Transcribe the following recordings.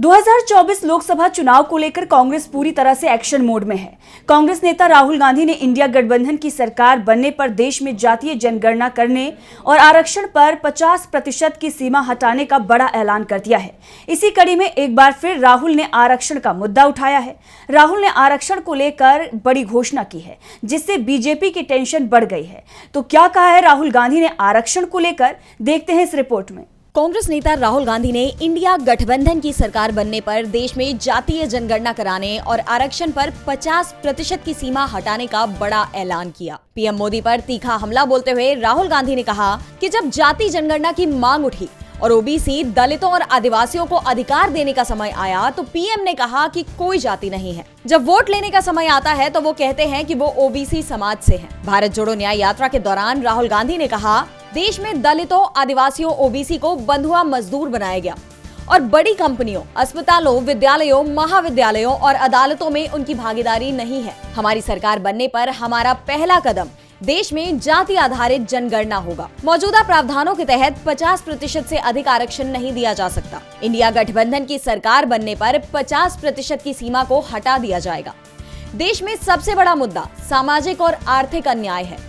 2024 लोकसभा चुनाव को लेकर कांग्रेस पूरी तरह से एक्शन मोड में है। कांग्रेस नेता राहुल गांधी ने इंडिया गठबंधन की सरकार बनने पर देश में जातीय जनगणना करने और आरक्षण पर 50% की सीमा हटाने का बड़ा ऐलान कर दिया है। इसी कड़ी में एक बार फिर राहुल ने आरक्षण का मुद्दा उठाया है। राहुल ने आरक्षण को लेकर बड़ी घोषणा की है, जिससे बीजेपी की टेंशन बढ़ गई है। तो क्या कहा है राहुल गांधी ने आरक्षण को लेकर, देखते हैं इस रिपोर्ट में। कांग्रेस नेता राहुल गांधी ने इंडिया गठबंधन की सरकार बनने पर देश में जातीय जनगणना कराने और आरक्षण पर 50% की सीमा हटाने का बड़ा ऐलान किया। पीएम मोदी पर तीखा हमला बोलते हुए राहुल गांधी ने कहा कि जब जाति जनगणना की मांग उठी और ओबीसी, दलितों और आदिवासियों को अधिकार देने का समय आया तो पीएम ने कहा कि कोई जाति नहीं है। जब वोट लेने का समय आता है तो वो कहते हैं कि वो ओबीसी समाज से हैं। भारत जोड़ो न्याय यात्रा के दौरान राहुल गांधी ने कहा, देश में दलितों, आदिवासियों, ओबीसी को बंधुआ मजदूर बनाया गया और बड़ी कंपनियों, अस्पतालों, विद्यालयों, महाविद्यालयों और अदालतों में उनकी भागीदारी नहीं है। हमारी सरकार बनने पर हमारा पहला कदम देश में जाति आधारित जनगणना होगा। मौजूदा प्रावधानों के तहत 50% से अधिक आरक्षण नहीं दिया जा सकता। इंडिया गठबंधन की सरकार बनने पर 50% की सीमा को हटा दिया जाएगा। देश में सबसे बड़ा मुद्दा सामाजिक और आर्थिक अन्याय है।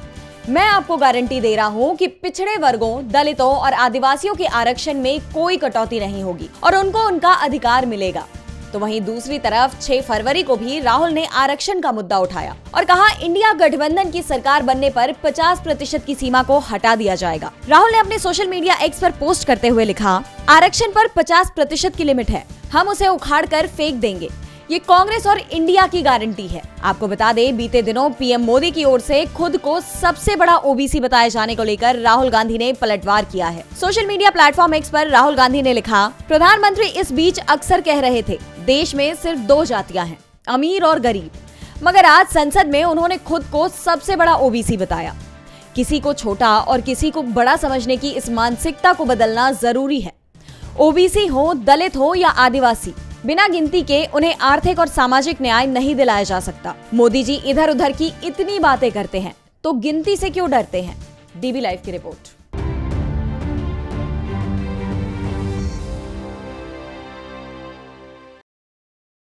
मैं आपको गारंटी दे रहा हूं कि पिछड़े वर्गों, दलितों और आदिवासियों के आरक्षण में कोई कटौती नहीं होगी और उनको उनका अधिकार मिलेगा। तो वहीं दूसरी तरफ 6 फरवरी को भी राहुल ने आरक्षण का मुद्दा उठाया और कहा, इंडिया गठबंधन की सरकार बनने पर 50% की सीमा को हटा दिया जाएगा। राहुल ने अपने सोशल मीडिया एक्स पर पोस्ट करते हुए लिखा, आरक्षण पर 50% की लिमिट है, हम उसे उखाड़ कर फेंक देंगे। ये कांग्रेस और इंडिया की गारंटी है। आपको बता दें, बीते दिनों पीएम मोदी की ओर से खुद को सबसे बड़ा ओबीसी बताए जाने को लेकर राहुल गांधी ने पलटवार किया है। सोशल मीडिया प्लेटफॉर्म एक्स पर राहुल गांधी ने लिखा, प्रधानमंत्री इस बीच अक्सर कह रहे थे देश में सिर्फ 2 जातियां हैं, अमीर और गरीब, मगर आज संसद में उन्होंने खुद को सबसे बड़ा ओबीसी बताया। किसी को छोटा और किसी को बड़ा समझने की इस मानसिकता को बदलना जरूरी है। ओबीसी हो, दलित हो या आदिवासी, बिना गिनती के उन्हें आर्थिक और सामाजिक न्याय नहीं दिलाया जा सकता। मोदी जी इधर उधर की इतनी बातें करते हैं तो गिनती से क्यों डरते हैं? डीबी लाइव की रिपोर्ट।